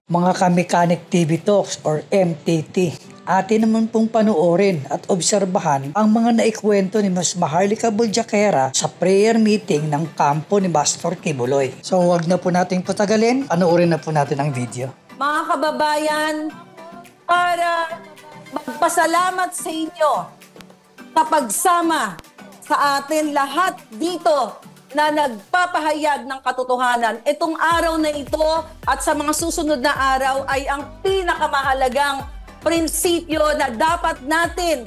Mga Kamekanik TV Talks or MTT. Atin naman pong panoorin at obserbahan ang mga naikwento ni Ms. Maharlika Boljakera sa prayer meeting ng kampo ni Pastor Kibuloy. So wag na po nating patagalin, panoorin na po natin ang video. Mga kababayan, para magpasalamat sa inyo sa pagsama sa atin lahat dito na nagpapahayag ng katotohanan. Itong araw na ito at sa mga susunod na araw ay ang pinakamahalagang prinsipyo na dapat natin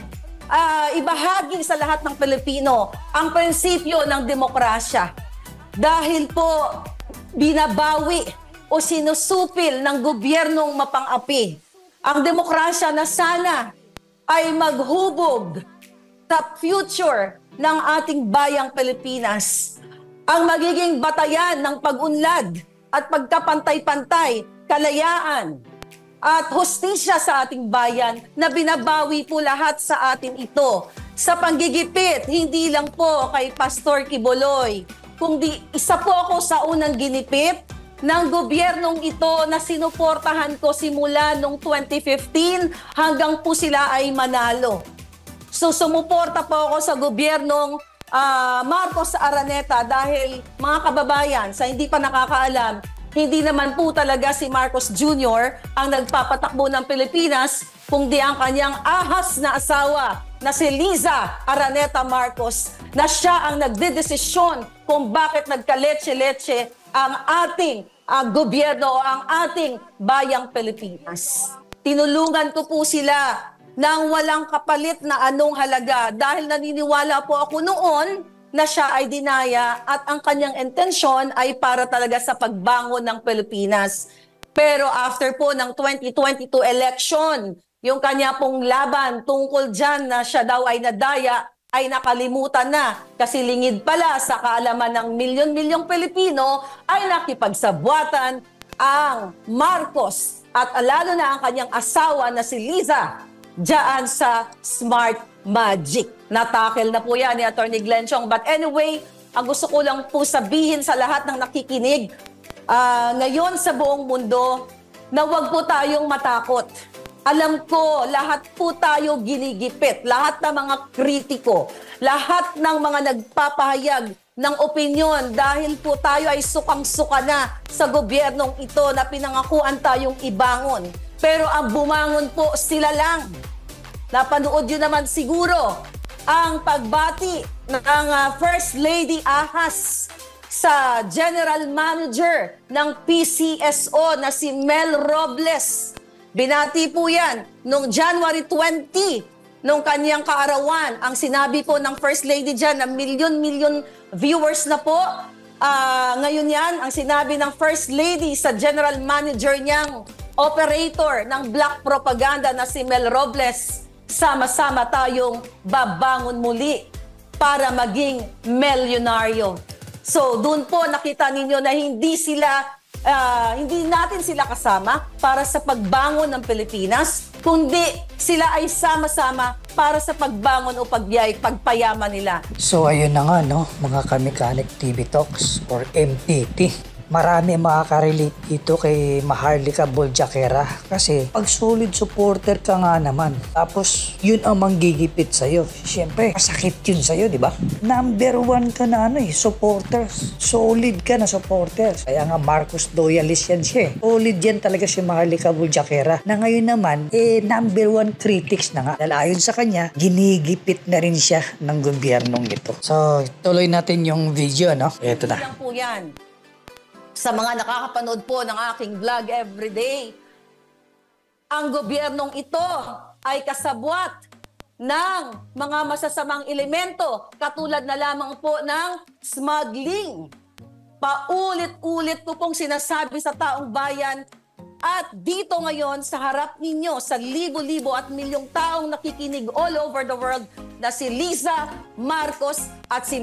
ibahagi sa lahat ng Pilipino, ang prinsipyo ng demokrasya. Dahil po binabawi o sinusupil ng gobyernong mapang-api ang demokrasya na sana ay maghubog sa future ng ating bayang Pilipinas. Ang magiging batayan ng pag-unlad at pagkapantay-pantay, kalayaan at hustisya sa ating bayan na binabawi po lahat sa atin ito. Sa panggigipit, hindi lang po kay Pastor Kibuloy, kundi isa po ako sa unang ginipit ng gobyernong ito na sinuportahan ko simula noong 2015 hanggang po sila ay manalo. So sumuporta po ako sa gobyernong Marcos Araneta dahil mga kababayan, sa hindi pa nakakaalam, hindi naman po talaga si Marcos Jr. ang nagpapatakbo ng Pilipinas, kundi ang kanyang ahas na asawa na si Liza Araneta Marcos na siya ang nagdedesisyon kung bakit nagkaletse-letse ang ating gobyerno o ang ating bayang Pilipinas. Tinulungan ko po sila nang walang kapalit na anong halaga dahil naniniwala po ako noon na siya ay dinaya at ang kanyang intensyon ay para talaga sa pagbangon ng Pilipinas. Pero after po ng 2022 election, yung kanya pong laban tungkol dyan na siya daw ay nadaya ay nakalimutan na kasi lingid pala sa kaalaman ng milyon-milyong Pilipino ay nakipagsabwatan ang Marcos at lalo na ang kanyang asawa na si Liza diyan sa Smart Magic. Natakel na po yan ni Atty. Glenn Chong. But anyway, ang gusto ko lang po sabihin sa lahat ng nakikinig ngayon sa buong mundo na huwag po tayong matakot. Alam ko, lahat po tayo ginigipit, lahat ng mga kritiko, lahat ng mga nagpapahayag ng opinyon dahil po tayo ay sukang-suka na sa gobyernong ito na pinangakuan tayong ibangon. Pero ang bumangon po sila lang. Napanood yun naman siguro ang pagbati ng First Lady Ahas sa General Manager ng PCSO na si Mel Robles. Binati po yan noong January 20, noong kanyang kaarawan. Ang sinabi po ng First Lady dyan na milyon-milyon viewers na po. Ngayon yan, ang sinabi ng First Lady sa General Manager niyang operator ng black propaganda na si Mel Robles, sama-sama tayong babangon muli para maging milyonaryo. So, doon po nakita ninyo na hindi natin sila kasama para sa pagbangon ng Pilipinas, kundi sila ay sama-sama para sa pagbangon o pagpayaman nila. So ayun na nga no, mga Kamekanik TV Talks or MTT. Marami makaka-relate dito kay Maharlika Boljakera kasi pag solid supporter ka nga naman, tapos yun ang manggigipit sa'yo. Siyempre, masakit yun sa'yo, di ba? Number 1 ka na supporters. Solid ka na supporters. Kaya nga Marcos loyalist yan siya. Solid yan talaga si Maharlika Boljakera na ngayon naman, number 1 critics na nga. Dahil ayon sa kanya, ginigipit na rin siya ng gobyernong ito. So, tuloy natin yung video, no? Ito na. Yan po yan. Sa mga nakakapanood po ng aking vlog everyday, ang gobyernong ito ay kasabwat ng mga masasamang elemento katulad na lamang po ng smuggling. Paulit-ulit ko pong sinasabi sa taong bayan at dito ngayon sa harap ninyo sa libo-libo at milyong taong nakikinig all over the world na si Liza Marcos at si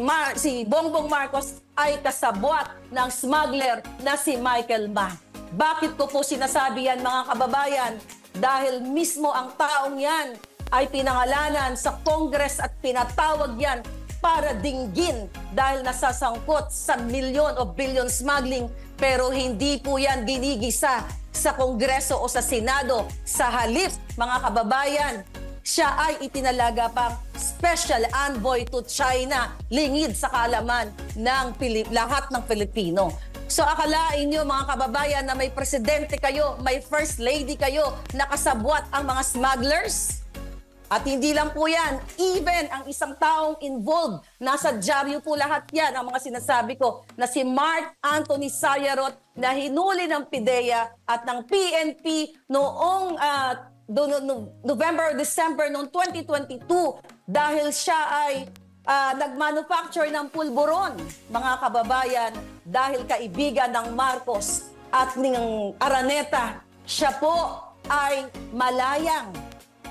Bongbong Marcos ay kasabwat ng smuggler na si Michael Ma. Bakit ko po sinasabi yan mga kababayan? Dahil mismo ang taong yan ay pinangalanan sa Congress at pinatawag yan para dinggin dahil nasasangkot sa milyon o billion smuggling pero hindi po yan ginigisa sa Kongreso o sa Senado. Sa halip, mga kababayan, siya ay itinalaga pang special envoy to China, lingid sa kaalaman ng lahat ng Pilipino. So akalain nyo mga kababayan na may presidente kayo, may first lady kayo, nakasabwat ang mga smugglers? At hindi lang po yan, even ang isang taong involved, nasa dyaryo po lahat yan, ang mga sinasabi ko, na si Mark Anthony Sayarot na hinuli ng PIDEA at ng PNP noong November or December noong 2022 dahil siya ay nagmanufacture ng pulburon, mga kababayan, dahil kaibigan ng Marcos at ng Araneta. Siya po ay malayang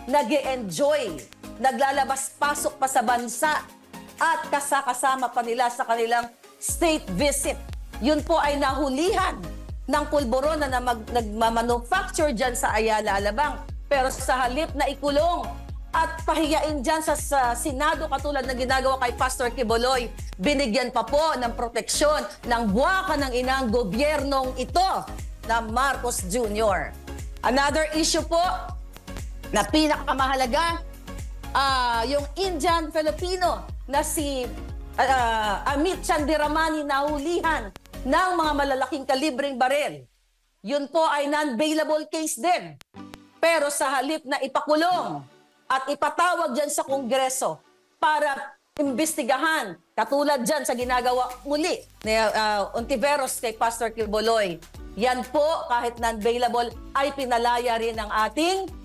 nag-e-enjoy, naglalabas-pasok pa sa bansa at kasama pa nila sa kanilang state visit. Yun po ay nahulihan ng pulburon na nagmamanufacture dyan sa Ayala, Alabang. Pero sa halip na ikulong at pahiyain dyan sa Senado katulad ng ginagawa kay Pastor Quiboloy, binigyan pa po ng proteksyon ng buwaka ng inang gobyernong ito na Marcos Jr. Another issue po na pinakamahalaga, yung Indian Filipino na si Amit Chandiramani nahulihan ng mga malalaking kalibreng barel. Yun po ay non-bailable case din. Pero sa halip na ipakulong at ipatawag dyan sa Kongreso para imbestigahan, katulad dyan sa ginagawa muli ni Ontiveros kay Pastor Quiboloy, yan po kahit non-bailable ay pinalaya rin ng ating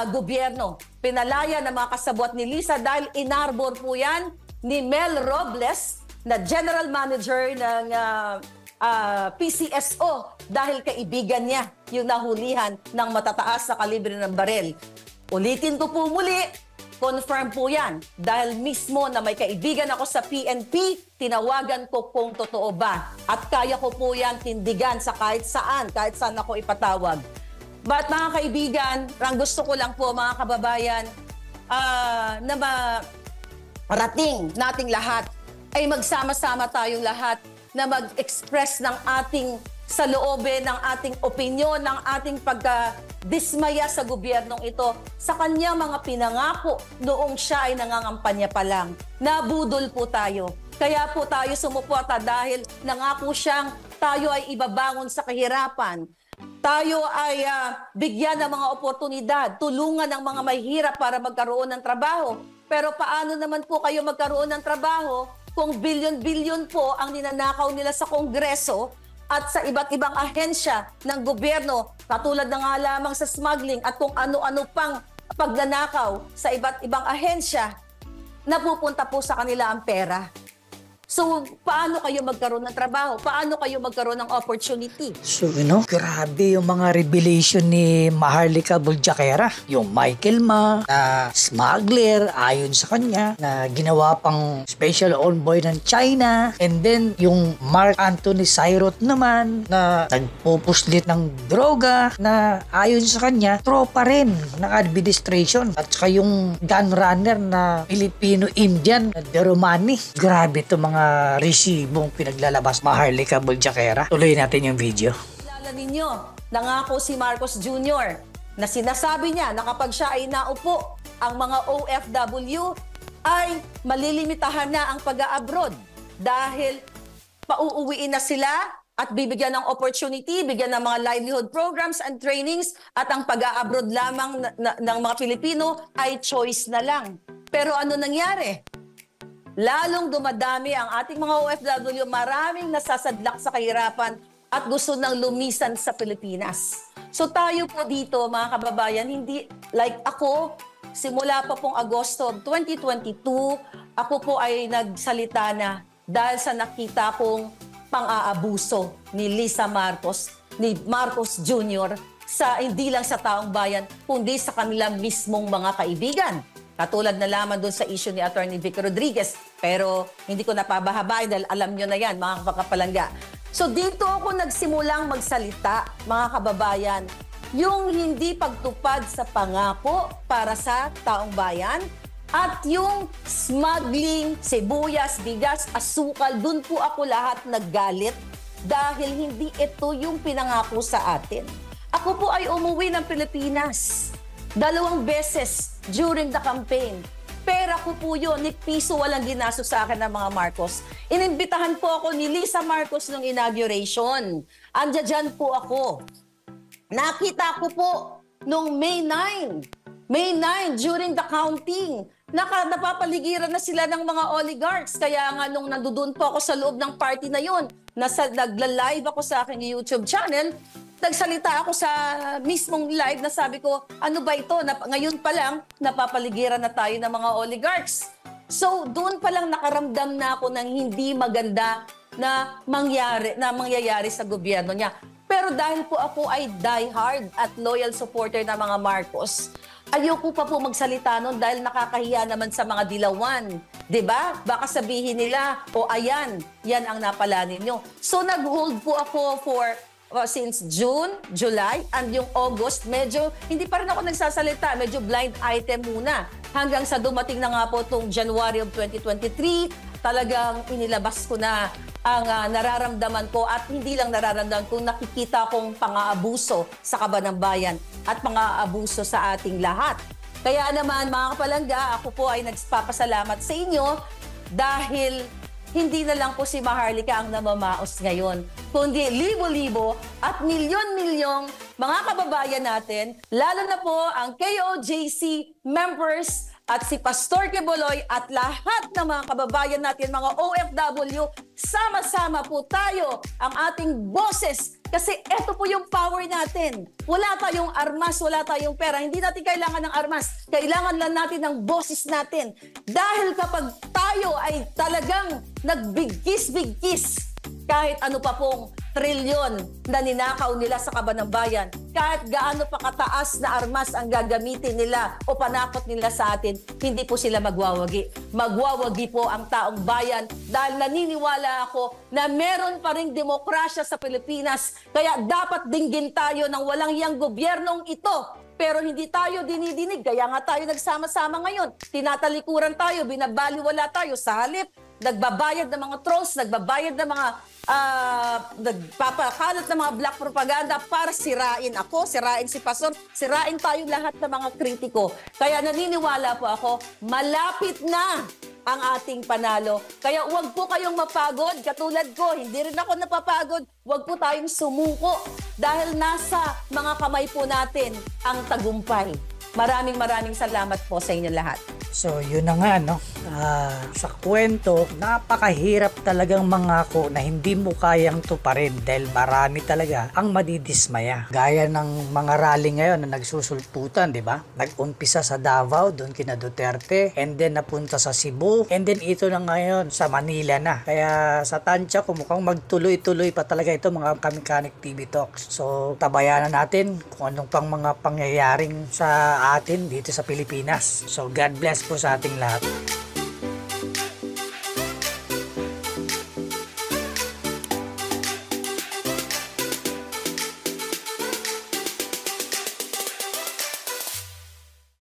gobyerno. Pinalaya ng mga kasabwat ni Lisa dahil inarbor po yan ni Mel Robles na General Manager ng PCSO dahil kaibigan niya yung nahulihan ng matataas sa kalibre ng barel. Ulitin ko po muli, confirm po yan. Dahil mismo na may kaibigan ako sa PNP, tinawagan ko kung totoo ba. At kaya ko po yan tindigan sa kahit saan ako ipatawag. But mga kaibigan, ang gusto ko lang po mga kababayan, na marating nating lahat ay magsama-sama tayong lahat na mag-express ng ating saloobin, ng ating opinyon, ng ating pagdismaya sa gobyernong ito sa kanya mga pinangako noong siya ay nangangampanya pa lang. Nabudol po tayo. Kaya po tayo sumuporta dahil nangako siyang tayo ay ibabangon sa kahirapan. Tayo ay bigyan ng mga oportunidad, tulungan ng mga mahihirap para magkaroon ng trabaho. Pero paano naman po kayo magkaroon ng trabaho kung bilyon-bilyon po ang ninanakaw nila sa Kongreso at sa iba't ibang ahensya ng gobyerno, katulad na nga lamang sa smuggling at kung ano-ano pang pagnanakaw sa iba't ibang ahensya, napupunta po sa kanila ang pera. So, paano kayo magkaroon ng trabaho? Paano kayo magkaroon ng opportunity? So, grabe yung mga revelation ni Maharlika Boljaquera. Yung Michael Ma, na smuggler, ayon sa kanya, na ginawa pang special envoy ng China. And then, yung Mark Anthony Sayarot naman, na nagpupuslit ng droga, na ayon sa kanya, tropa rin ng administration. At saka yung gun runner na Filipino-Indian, na Deromani. Grabe ito mga resibong pinaglalabas Maharlika Boljaquera. Tuloy natin yung video. Kilala ninyo, nangako si Marcos Jr. na sinasabi niya na kapag siya ay naupo, ang mga OFW ay malilimitahan na ang pag-a-abroad dahil pauuwiin na sila at bibigyan ng opportunity, bigyan ng mga livelihood programs and trainings at ang pag-a-abroad lamang ng mga Pilipino ay choice na lang. Pero ano nangyari? Lalong dumadami ang ating mga OFW, maraming nasasadlak sa kahirapan at gusto nang lumisan sa Pilipinas. So tayo po dito mga kababayan, hindi like ako, simula pa pong Agosto 2022, ako po ay nagsalita na dahil sa nakita kong pang-aabuso ni Lisa Marcos, ni Marcos Jr. sa hindi lang sa taong bayan, kundi sa kanilang mismong mga kaibigan. Katulad na lamang doon sa issue ni Attorney Vicky Rodriguez. Pero hindi ko napabahabay dahil alam nyo na yan, mga kapalangga. So dito ako nagsimulang magsalita, mga kababayan, yung hindi pagtupad sa pangako para sa taong bayan at yung smuggling, sibuyas, bigas, asukal, dun po ako lahat naggalit dahil hindi ito yung pinangako sa atin. Ako po ay umuwi ng Pilipinas 2 beses during the campaign. Pera ko po yun, ni piso walang ginastos sa akin ng mga Marcos. Inimbitahan po ako ni Lisa Marcos nung inauguration. Andiyan po ako. Nakita ko po nung May 9 during the counting. Napapaligiran na sila ng mga oligarchs. Kaya nga nung nandoon po ako sa loob ng party na yun, nagla-live ako sa aking YouTube channel, nagsalita ako sa mismong live na sabi ko, ano ba ito? Ngayon pa lang, napapaligiran na tayo ng mga oligarchs. So, doon pa lang nakaramdam na ako ng hindi maganda na mangyayari sa gobyerno niya. Pero dahil po ako ay diehard at loyal supporter ng mga Marcos, ayoko pa po magsalita nun dahil nakakahiya naman sa mga dilawan. 'Di ba? Baka sabihin nila, ayan, yan ang napala ninyo. So nag-hold po ako for since June, July, and yung August, medyo hindi pa rin ako nagsasalita. Medyo blind item muna. Hanggang sa dumating na nga po itong January of 2023, talagang inilabas ko na ang nararamdaman ko at hindi lang nararamdaman ko, nakikita kong pang-aabuso sa kaban ng bayan at pang-aabuso sa ating lahat. Kaya naman mga kapalangga, ako po ay nagpapasalamat sa inyo dahil hindi na lang po si Maharlika ang namamaos ngayon, kundi libo-libo at milyon-milyong mga kababayan natin, lalo na po ang KOJC members at si Pastor Quiboloy at lahat ng mga kababayan natin, mga OFW, sama-sama po tayo ang ating boses. Kasi eto po yung power natin. Wala tayong armas, wala tayong pera. Hindi natin kailangan ng armas. Kailangan lang natin ng boses natin. Dahil kapag tayo ay talagang nagbigkis-bigkis, kahit ano pa pong trilyon na ninakaw nila sa kaban ng bayan, kahit gaano pa kataas na armas ang gagamitin nila o panakot nila sa atin, hindi po sila magwawagi. Magwawagi po ang taong bayan dahil naniniwala ako na meron pa ring demokrasya sa Pilipinas. Kaya dapat dinggin tayo ng walang iyang gobyernong ito. Pero hindi tayo dinidinig. Kaya nga tayo nagsama-sama ngayon. Tinatalikuran tayo, binabaliwala tayo sa halip. Nagbabayad ng mga trolls, nagbabayad ng mga nagpapakalat ng mga black propaganda para sirain ako, sirain si Pastor, sirain tayo lahat ng mga kritiko. Kaya naniniwala po ako, malapit na ang ating panalo. Kaya huwag po kayong mapagod. Katulad ko, hindi rin ako napapagod. Huwag po tayong sumuko dahil nasa mga kamay po natin ang tagumpay. Maraming salamat po sa inyo lahat. So, yun na nga, no? Sa kwento, napakahirap talagang mangako na hindi mo kayang tuparin dahil marami talaga ang madidismaya. Gaya ng mga rally ngayon na nagsusulputan, di ba? Nag-umpisa sa Davao, doon kina Duterte, and then napunta sa Cebu, and then ito na ngayon sa Manila na. Kaya sa tansya ko, mukhang magtuloy-tuloy pa talaga ito mga Kamikanik TV Talks. So, tabayanan natin kung anong pang mga pangyayaring sa atin dito sa Pilipinas. So, God bless po sa ating lahat.